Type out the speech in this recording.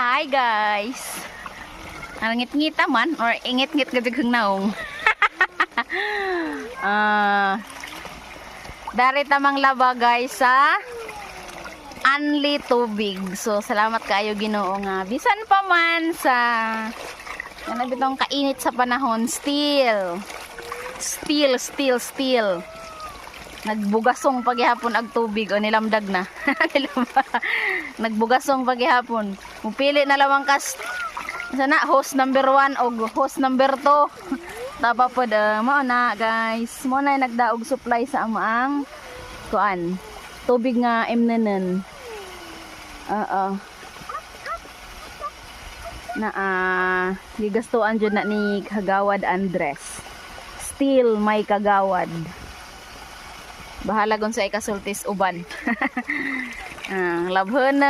Hi guys. Ang ngit-ngit man or ingit-ngit gadig naong. Dari tamang laba guys sa Anli tubig. So salamat kayo Ginoo nga bisan pa man sa ano bitong kainit sa panahon still nagbugasong paghihapon ag tubig o nilamdag na. Nagbugasong paghihapon. Mupili na lamang kas sana host number 1 o host number 2. Tapa po mao na guys. Mo na nagdaog supply sa amaang kuan. Tubig nga imnenen. Gigastuan jud na ni Kagawad Andres. Still may kagawad. Bahala gon sa ikasultis uban. Labhon na